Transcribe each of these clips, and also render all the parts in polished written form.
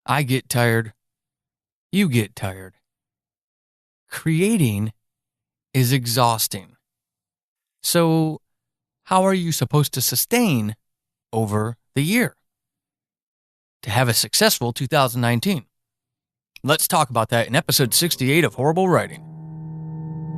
I get tired. You get tired. Creating is exhausting. So, how are you supposed to sustain over the year to have a successful 2019? Let's talk about that in episode 68 of Horrible Writing.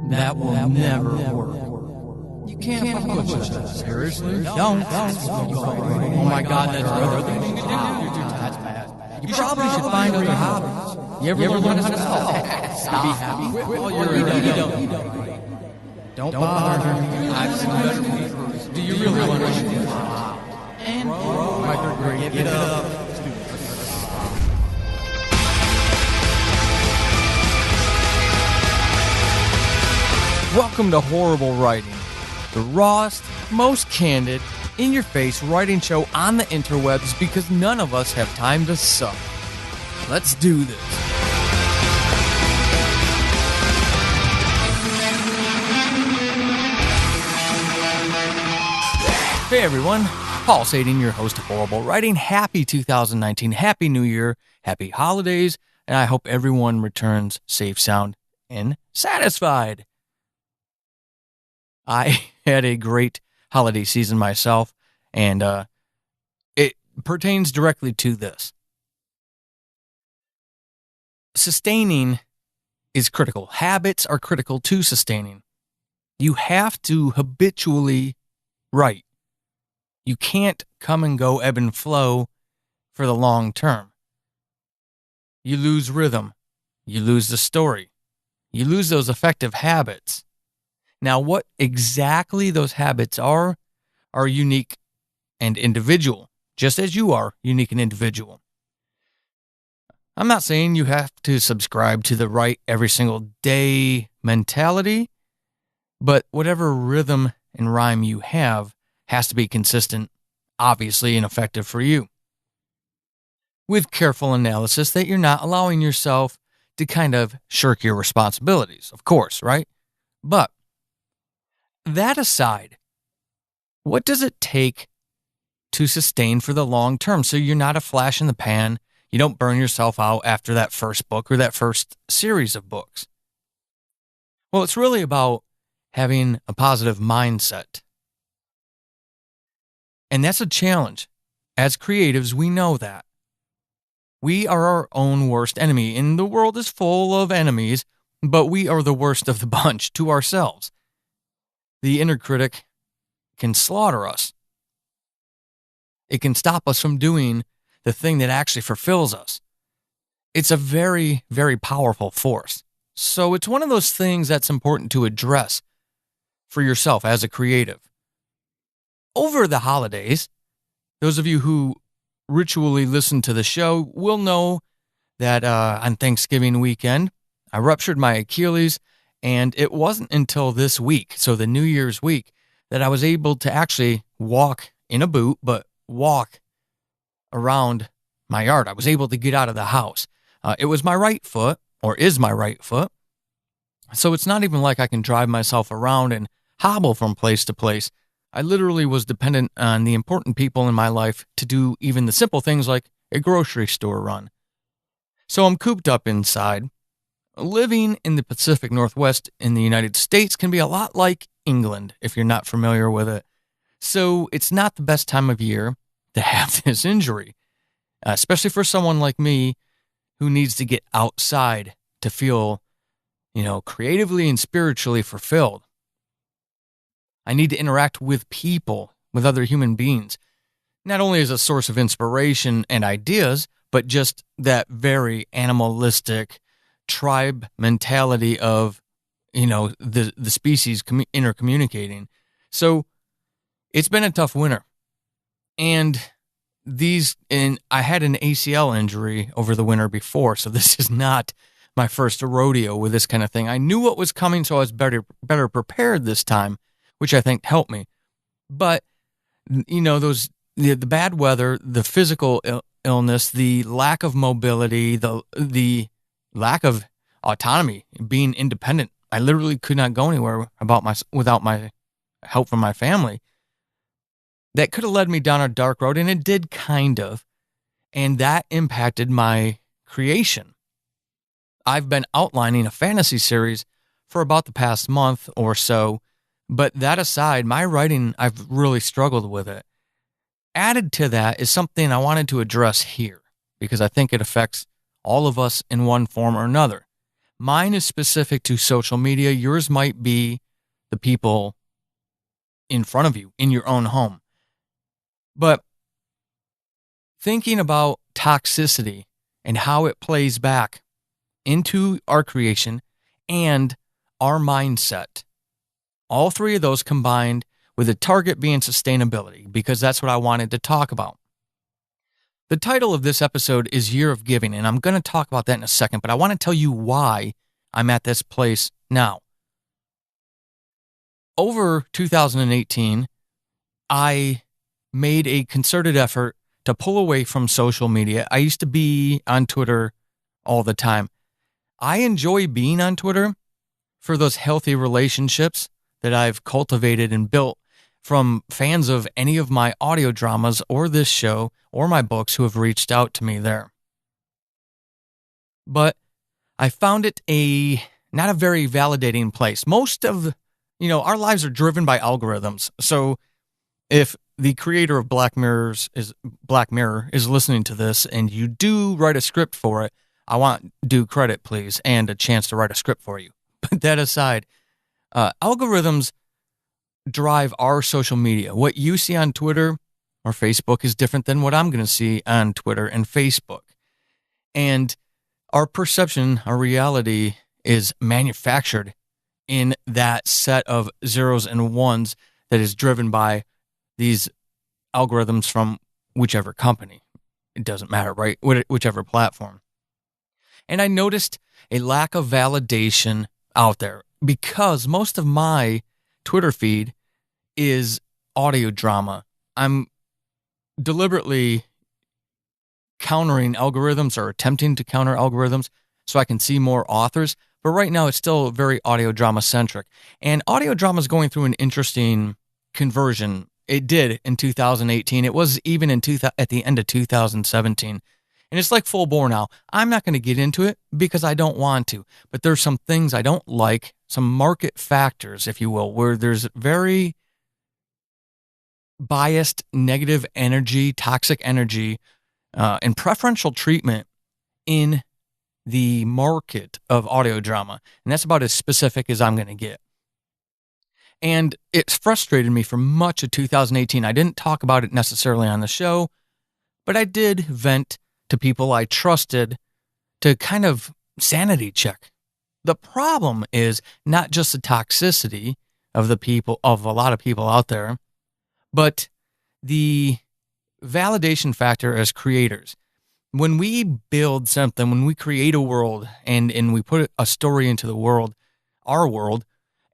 That will never work. You can't put yourself seriously. Don't. Oh my God, that's other things you can do. That's bad. You probably should find other hobbies. You ever learn to stop? Be happy while you're Don't bother me. I've seen better people. Do you really want to? And my third grade, give it up. Welcome to Horrible Writing, the rawest, most candid, in-your-face writing show on the interwebs because none of us have time to suck. Let's do this. Hey everyone, Paul Sading, your host of Horrible Writing. Happy 2019, Happy New Year, Happy Holidays, and I hope everyone returns safe, sound, and satisfied. I had a great holiday season myself, and it pertains directly to this. Sustaining is critical. Habits are critical to sustaining. You have to habitually write. You can't come and go, ebb and flow for the long term. You lose rhythm. You lose the story. You lose those effective habits. Now, what exactly those habits are unique and individual, just as you are unique and individual. I'm not saying you have to subscribe to the write every single day mentality, but whatever rhythm and rhyme you have has to be consistent, obviously, and effective for you. With careful analysis that you're not allowing yourself to kind of shirk your responsibilities, of course, right? But that aside, what does it take to sustain for the long term so you're not a flash in the pan, you don't burn yourself out after that first book or that first series of books? Well, it's really about having a positive mindset. And that's a challenge. As creatives, we know that. We are our own worst enemy, and the world is full of enemies, but we are the worst of the bunch to ourselves. The inner critic can slaughter us. It can stop us from doing the thing that actually fulfills us. It's a very, very powerful force. So it's one of those things that's important to address for yourself as a creative. Over the holidays, those of you who ritually listen to the show will know that on Thanksgiving weekend, I ruptured my Achilles. And it wasn't until this week, so the New Year's week, that I was able to actually walk in a boot, but walk around my yard. I was able to get out of the house. It was my right foot, or is my right foot. So it's not even like I can drive myself around and hobble from place to place. I literally was dependent on the important people in my life to do even the simple things like a grocery store run. So I'm cooped up inside. Living in the Pacific Northwest in the United States can be a lot like England, if you're not familiar with it. So it's not the best time of year to have this injury, especially for someone like me who needs to get outside to feel, creatively and spiritually fulfilled. I need to interact with people, with other human beings, not only as a source of inspiration and ideas, but just that very animalistic tribe mentality of, the species intercommunicating. So it's been a tough winter. And I had an ACL injury over the winter before, so this is not my first rodeo with this kind of thing. I knew what was coming, so I was better prepared this time, which I think helped me. But, the bad weather, the physical illness, the lack of mobility, the lack of autonomy, being independent. I literally could not go anywhere without my help from my family. That could have led me down a dark road, and it did kind of. And that impacted my creation. I've been outlining a fantasy series for about the past month or so, but that aside, my writing, I've really struggled with it. Added to that is something I wanted to address here because I think it affects all of us in one form or another. Mine is specific to social media. Yours might be the people in front of you in your own home. But thinking about toxicity and how it plays back into our creation and our mindset, all three of those combined with the target being sustainability, because that's what I wanted to talk about. The title of this episode is Year of Giving, and I'm going to talk about that in a second, but I want to tell you why I'm at this place now. Over 2018, I made a concerted effort to pull away from social media. I used to be on Twitter all the time. I enjoy being on Twitter for those healthy relationships that I've cultivated and built from fans of any of my audio dramas or this show or my books who have reached out to me there. But I found it not a very validating place. Most of, our lives are driven by algorithms. So if the creator of Black Mirror is listening to this and you do write a script for it, I want due credit, please, and a chance to write a script for you. But that aside, algorithms drive our social media. What you see on Twitter or Facebook is different than what I'm going to see on Twitter and Facebook. And our perception, our reality is manufactured in that set of zeros and ones that is driven by these algorithms from whichever company. It doesn't matter, right? Whichever platform. And I noticed a lack of validation out there because most of my Twitter feed is audio drama. I'm deliberately countering algorithms or attempting to counter algorithms so I can see more authors. But right now it's still very audio drama centric. And audio drama is going through an interesting conversion. It did in 2018. It was even at the end of 2017. And it's like full bore now. I'm not going to get into it because I don't want to. But there's some things I don't like, some market factors, if you will, where there's very biased, negative energy, toxic energy, and preferential treatment in the market of audio drama. And that's about as specific as I'm going to get. And it's frustrated me for much of 2018. I didn't talk about it necessarily on the show, but I did vent to people I trusted to kind of sanity check. The problem is not just the toxicity of a lot of people out there, but the validation factor as creators. When we build something, when we create a world and we put a story into the world, our world,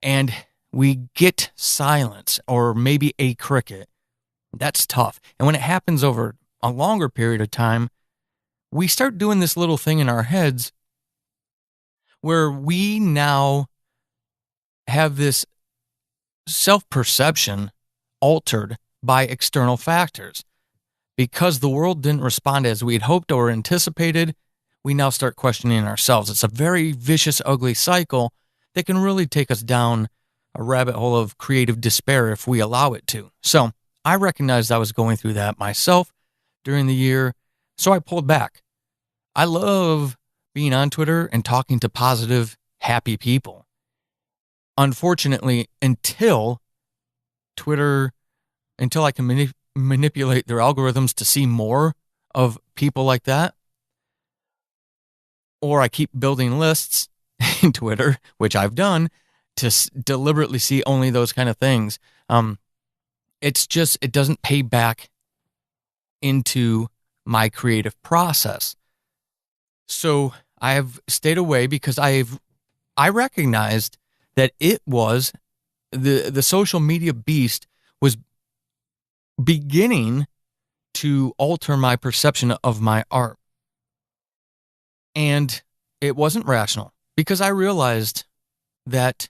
and we get silence or maybe a cricket, that's tough. And when it happens over a longer period of time, we start doing this little thing in our heads where we now have this self-perception altered by external factors. Because the world didn't respond as we had hoped or anticipated, we now start questioning ourselves. It's a very vicious, ugly cycle that can really take us down a rabbit hole of creative despair if we allow it to. So I recognized I was going through that myself during the year, so I pulled back. I love being on Twitter and talking to positive, happy people. Unfortunately, until I can manipulate their algorithms to see more of people like that, or I keep building lists in Twitter, which I've done, to deliberately see only those kind of things. It doesn't pay back into my creative process. So I have stayed away because I recognized that it was the social media beast was beginning to alter my perception of my art. And it wasn't rational because I realized that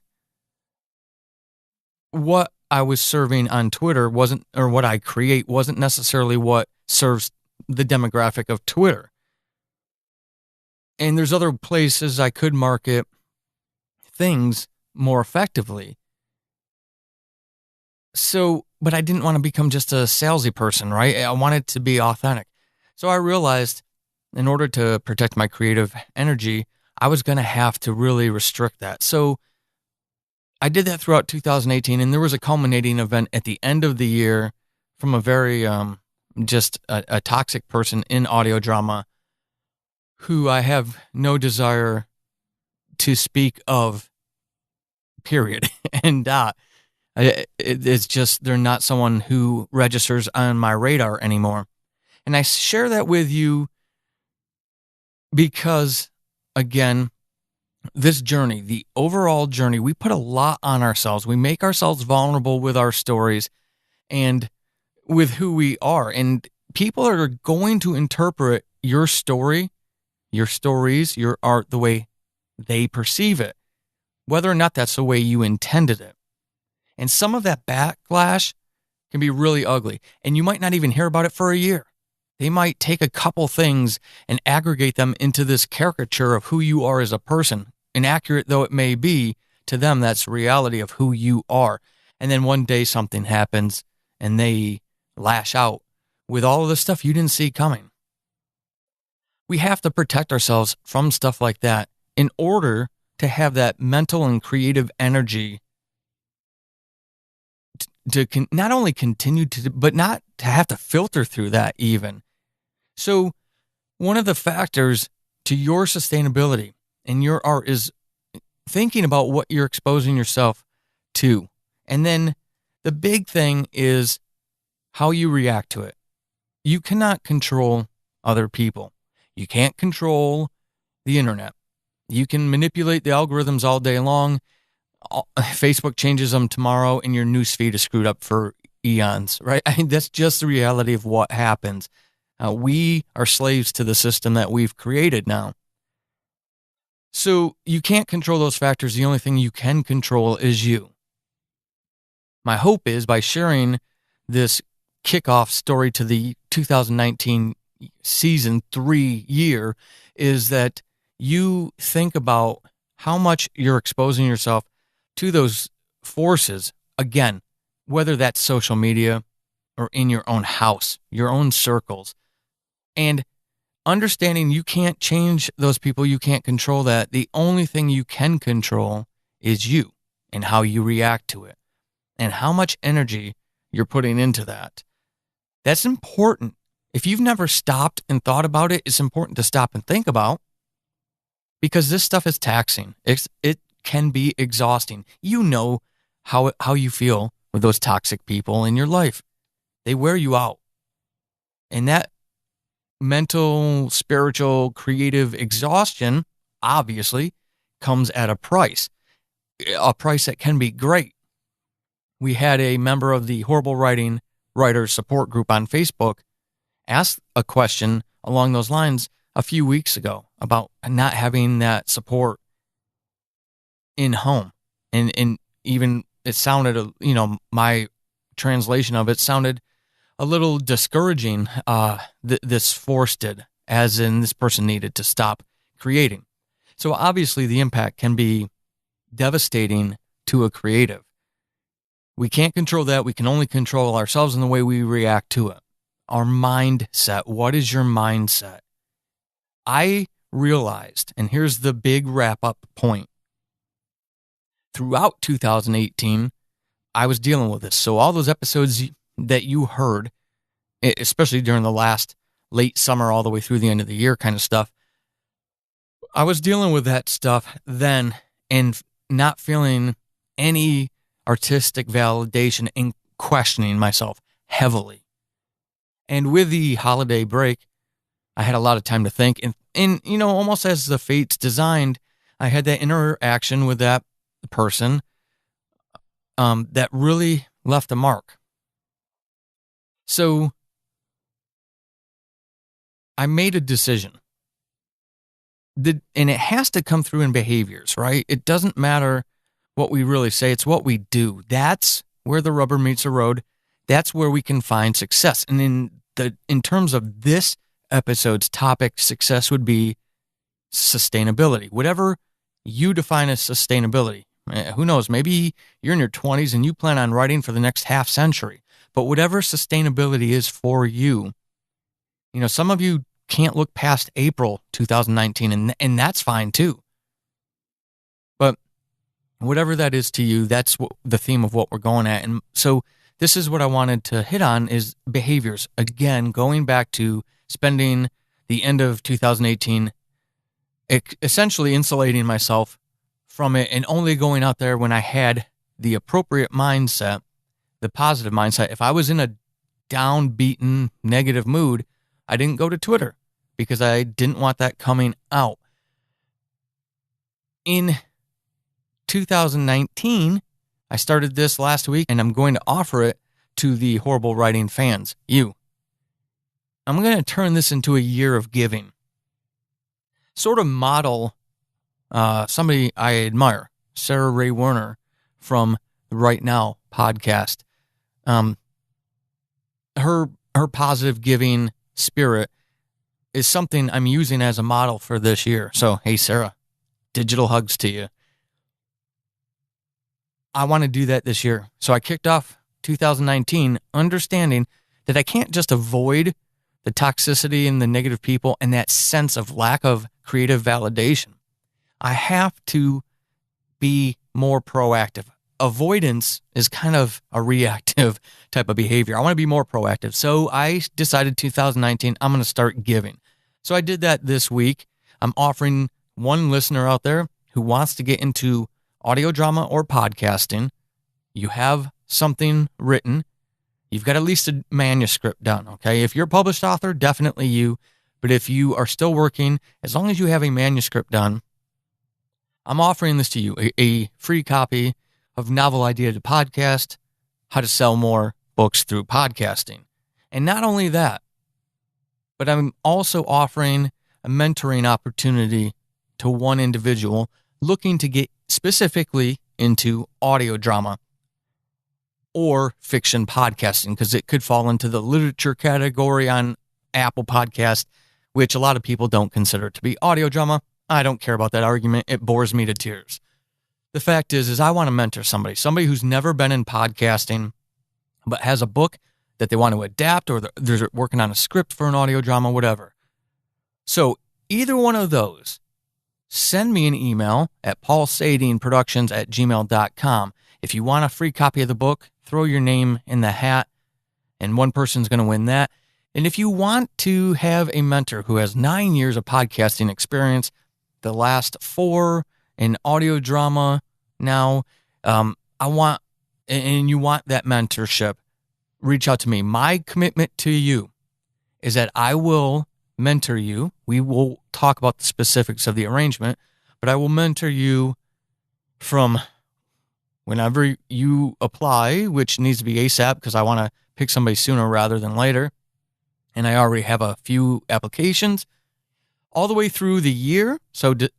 what I was serving on Twitter what I create wasn't necessarily what serves the demographic of Twitter. And there's other places I could market things more effectively. So, but I didn't want to become just a salesy person, right? I wanted to be authentic. So I realized in order to protect my creative energy, I was going to have to really restrict that. So I did that throughout 2018, and there was a culminating event at the end of the year from a very, just a toxic person in audio drama who I have no desire to speak of, period. And it's just, they're not someone who registers on my radar anymore. And I share that with you because, again, this journey, the overall journey, we put a lot on ourselves. We make ourselves vulnerable with our stories and with who we are. And people are going to interpret your story, your stories, your art the way they perceive it, whether or not that's the way you intended it. And some of that backlash can be really ugly. And you might not even hear about it for a year. They might take a couple things and aggregate them into this caricature of who you are as a person. Inaccurate though it may be, to them, that's the reality of who you are. And then one day something happens and they lash out with all of the stuff you didn't see coming. We have to protect ourselves from stuff like that in order to have that mental and creative energy to not only continue to, but not to have to filter through that even. So one of the factors to your sustainability in your art is thinking about what you're exposing yourself to. And then the big thing is how you react to it. You cannot control other people. You can't control the internet. You can manipulate the algorithms all day long. Facebook changes them tomorrow and your newsfeed is screwed up for eons, right? I mean, that's just the reality of what happens. We are slaves to the system that we've created now. So you can't control those factors. The only thing you can control is you. My hope is by sharing this kickoff story to the 2019 season 3 year is that you think about how much you're exposing yourself to those forces, again, whether that's social media or in your own house, your own circles, and understanding you can't change those people, you can't control that. The only thing you can control is you and how you react to it and how much energy you're putting into that. That's important. If you've never stopped and thought about it, it's important to stop and think about, because this stuff is taxing. It can be exhausting. You know how you feel with those toxic people in your life. They wear you out. And that mental, spiritual, creative exhaustion obviously comes at a price that can be great. We had a member of the Horrible Writing Writers Support Group on Facebook ask a question along those lines a few weeks ago about not having that support in home. And even it sounded, my translation of it sounded a little discouraging. This force did, as in this person needed to stop creating. So obviously the impact can be devastating to a creative. We can't control that. We can only control ourselves and the way we react to it. Our mindset. What is your mindset? I realized, and here's the big wrap-up point. Throughout 2018, I was dealing with this. So all those episodes that you heard, especially during the last late summer all the way through the end of the year kind of stuff, I was dealing with that stuff then and not feeling any artistic validation and questioning myself heavily. And with the holiday break, I had a lot of time to think. And almost as the fates designed, I had that interaction with that person that really left a mark. So I made a decision. And it has to come through in behaviors, right? It doesn't matter what we really say. It's what we do. That's where the rubber meets the road. That's where we can find success. And in in terms of this episode's topic, success would be sustainability. Whatever you define as sustainability. Who knows? Maybe you're in your 20s and you plan on writing for the next half century. But whatever sustainability is for you, some of you can't look past April 2019, and that's fine too. But whatever that is to you, that's the theme of what we're going at. And so this is what I wanted to hit on is behaviors. Again, going back to spending the end of 2018 essentially insulating myself from it and only going out there when I had the appropriate mindset, the positive mindset. If I was in a downbeaten, negative mood, I didn't go to Twitter because I didn't want that coming out. In 2019, I started this last week, and I'm going to offer it to the horrible writing fans, you. I'm going to turn this into a year of giving. Sort of model somebody I admire, Sarah Ray Werner from the Right Now podcast. Her positive giving spirit is something I'm using as a model for this year. So, hey, Sarah, digital hugs to you. I want to do that this year. So I kicked off 2019 understanding that I can't just avoid the toxicity and the negative people and that sense of lack of creative validation. I have to be more proactive. Avoidance is kind of a reactive type of behavior. I want to be more proactive. So I decided 2019, I'm going to start giving. So I did that this week. I'm offering one listener out there who wants to get into audio drama or podcasting. You have something written. You've got at least a manuscript done, okay? If you're a published author, definitely you. But if you are still working, as long as you have a manuscript done, I'm offering this to you, a free copy of Novel Idea to Podcast, How to Sell More Books Through Podcasting. And not only that, but I'm also offering a mentoring opportunity to one individual looking to get specifically into audio drama or fiction podcasting, because it could fall into the literature category on Apple Podcast, which a lot of people don't consider to be audio drama. I don't care about that argument. It bores me to tears. The fact is I want to mentor somebody who's never been in podcasting, but has a book that they want to adapt, or they're working on a script for an audio drama, whatever. So either one of those, send me an email at paulsadineproductions@gmail.com. If you want a free copy of the book, throw your name in the hat, and one person's going to win that. And if you want to have a mentor who has 9 years of podcasting experience, the last 4 in audio drama now, and you want that mentorship, reach out to me. My commitment to you is that I will mentor you. We will talk about the specifics of the arrangement, but I will mentor you from whenever you apply, which needs to be ASAP because I want to pick somebody sooner rather than later. And I already have a few applications all the way through the year. So the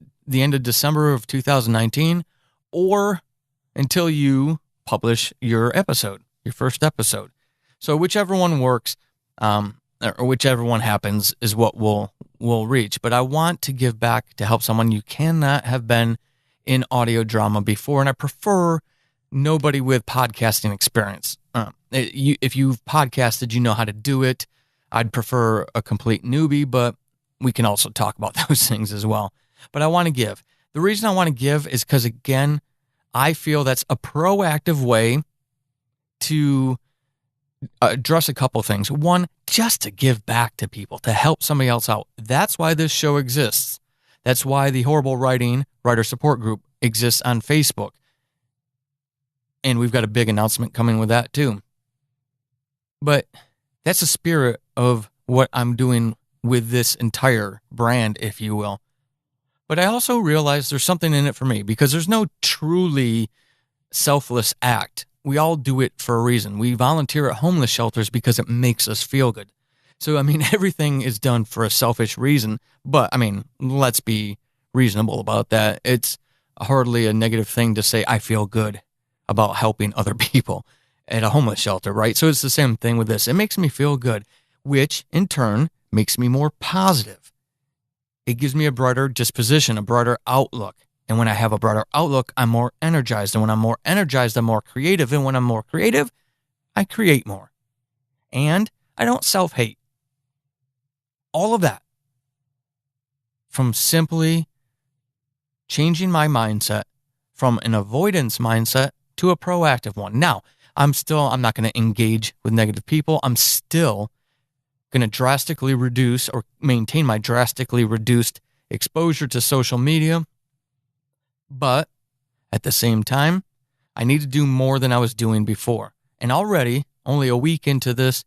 end of December of 2019, or until you publish your first episode. So whichever one works, or whichever one happens is what we'll reach. But I want to give back to help someone. You cannot have been in audio drama before, and I prefer nobody with podcasting experience. If you've podcasted, you know how to do it. I'd prefer a complete newbie, but we can also talk about those things as well. But I want to give. The reason I want to give is because, again, I feel that's a proactive way to address a couple things. One, just to give back to people, to help somebody else out. That's why this show exists. That's why the Horrible Writing Writer Support Group exists on Facebook. And we've got a big announcement coming with that too. But that's the spirit of what I'm doing with this entire brand, if you will. But I also realize there's something in it for me, because there's no truly selfless act. We all do it for a reason. We volunteer at homeless shelters because it makes us feel good. So, everything is done for a selfish reason. But, let's be reasonable about that. It's hardly a negative thing to say, I feel good about helping other people at a homeless shelter, right? So it's the same thing with this. It makes me feel good. which in turn makes me more positive. It gives me a brighter disposition, a brighter outlook. And when I have a brighter outlook, I'm more energized. And when I'm more energized, I'm more creative. And when I'm more creative, I create more. And I don't self-hate. All of that from simply changing my mindset from an avoidance mindset to a proactive one. Now, I'm not going to engage with negative people. I'm still going to drastically reduce or maintain my drastically reduced exposure to social media. But at the same time, I need to do more than I was doing before. And already, only a week into this,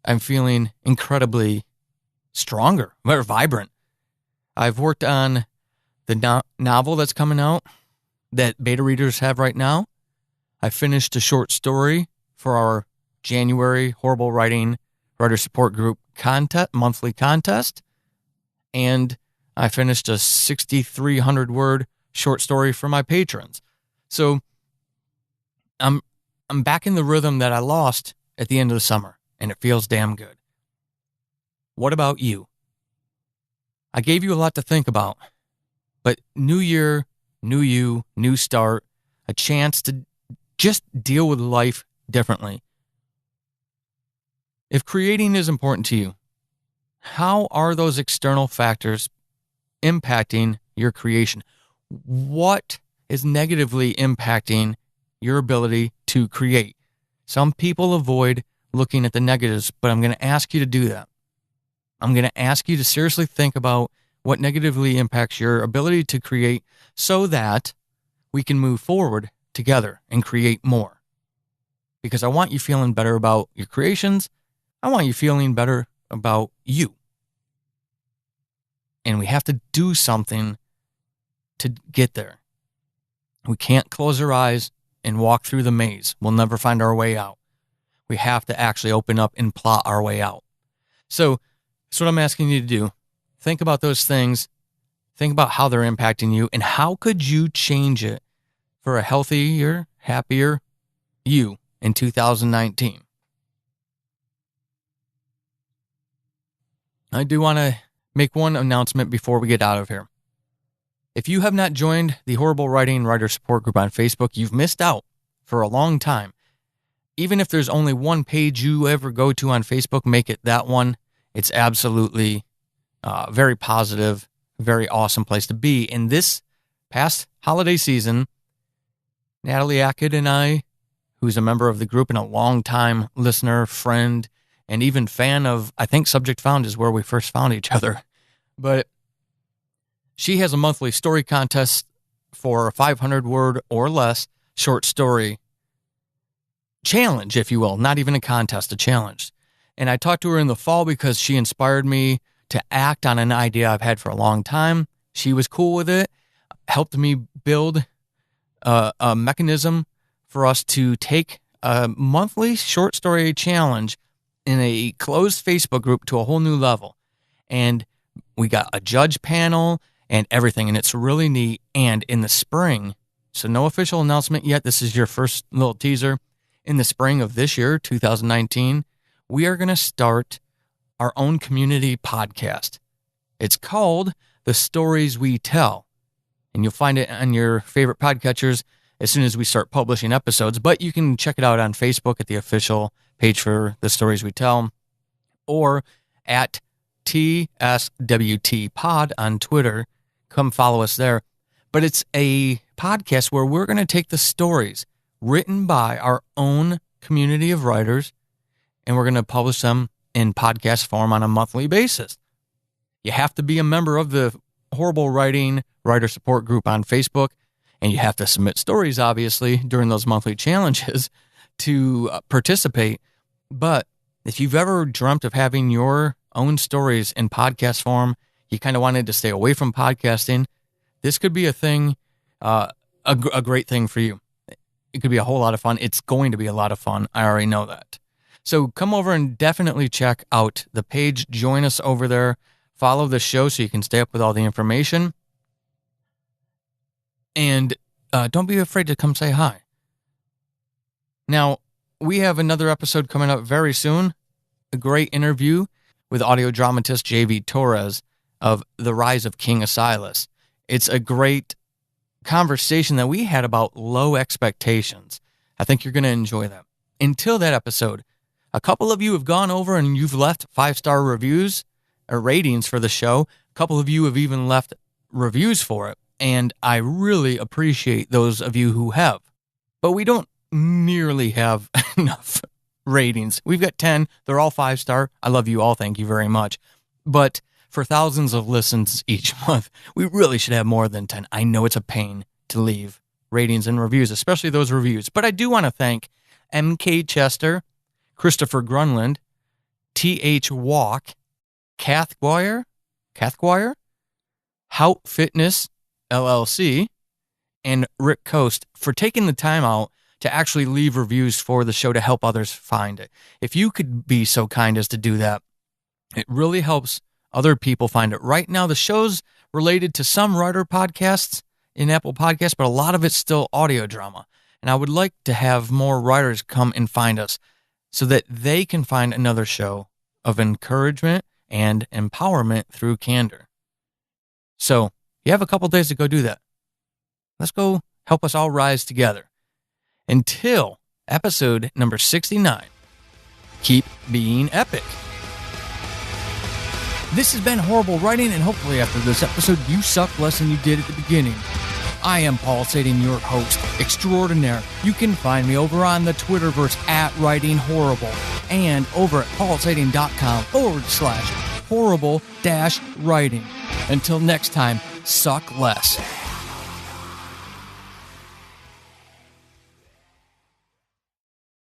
I'm feeling incredibly stronger, more vibrant. I've worked on the novel that's coming out that beta readers have right now. I finished a short story for our January Horrible Writing Writer Support Group monthly contest. And I finished a 6,300 word short story for my patrons. So I'm back in the rhythm that I lost at the end of the summer, and it feels damn good. What about you? I gave you a lot to think about, but new year, new you, new start, a chance to just deal with life differently. If creating is important to you, how are those external factors impacting your creation? What is negatively impacting your ability to create? Some people avoid looking at the negatives, but I'm going to ask you to do that. I'm going to ask you to seriously think about what negatively impacts your ability to create so that we can move forward together and create more. Because I want you feeling better about your creations. I want you feeling better about you. And we have to do something to get there. We can't close our eyes and walk through the maze. We'll never find our way out. We have to actually open up and plot our way out. So that's what I'm asking you to do. Think about those things. Think about how they're impacting you and how could you change it for a healthier, happier you in 2019. I do want to make one announcement before we get out of here. If you have not joined the Horrible Writing Writer Support Group on Facebook, you've missed out for a long time. Even if there's only one page you ever go to on Facebook, make it that one. It's absolutely very positive, very awesome place to be. In this past holiday season, Natalie Ackett and I, who's a member of the group and a longtime listener, friend, and even fan of, I think Subject Found is where we first found each other. But she has a monthly story contest for a 500 word or less short story challenge, if you will. Not even a contest, a challenge. And I talked to her in the fall because she inspired me to act on an idea I've had for a long time. She was cool with it, helped me build a mechanism for us to take a monthly short story challenge in a closed Facebook group to a whole new level. And we got a judge panel and everything, and it's really neat. And in the spring, so no official announcement yet, this is your first little teaser. In the spring of this year, 2019, we are going to start our own community podcast. It's called The Stories We Tell, and you'll find it on your favorite podcatchers as soon as we start publishing episodes, but you can check it out on Facebook at the official page for The Stories We Tell or at TSWT Pod on Twitter. Come follow us there. But it's a podcast where we're going to take the stories written by our own community of writers, and we're going to publish them in podcast form on a monthly basis. You have to be a member of the Horrible Writing Writer Support Group on Facebook, and you have to submit stories, obviously, during those monthly challenges to participate. But if you've ever dreamt of having your own stories in podcast form, you kind of wanted to stay away from podcasting, this could be a thing, a great thing for you. It could be a whole lot of fun. It's going to be a lot of fun. I already know that. So come over and definitely check out the page. Join us over there. Follow the show so you can stay up with all the information. And don't be afraid to come say hi. Now, we have another episode coming up very soon. a great interview with audio dramatist J.V. Torres of The Rise of King Asilas. It's a great conversation that we had about low expectations. I think you're going to enjoy that. Until that episode, a couple of you have gone over and you've left 5-star reviews or ratings for the show. A couple of you have even left reviews for it, and I really appreciate those of you who have. But we don't nearly have enough ratings. We've got 10. They're all 5-star. I love you all. Thank you very much. But for thousands of listens each month, we really should have more than 10. I know it's a pain to leave ratings and reviews, especially those reviews. But I do want to thank M.K. Chester, Christopher Grunland, T.H. Walk, Cathguire, Hout Fitness, LLC, and Rick Coast for taking the time out to actually leave reviews for the show to help others find it. If you could be so kind as to do that, it really helps other people find it. Right now, the show's related to some writer podcasts in Apple Podcasts, but a lot of it's still audio drama. And I would like to have more writers come and find us so that they can find another show of encouragement and empowerment through candor. So you have a couple days to go do that. Let's go help us all rise together. Until episode number 69, keep being epic. This has been Horrible Writing, and hopefully after this episode, you suck less than you did at the beginning. I am Paul Sadin, your host extraordinaire. You can find me over on the Twitterverse @WritingHorrible and over at paulsadin.com/horrible-writing. Until next time, suck less.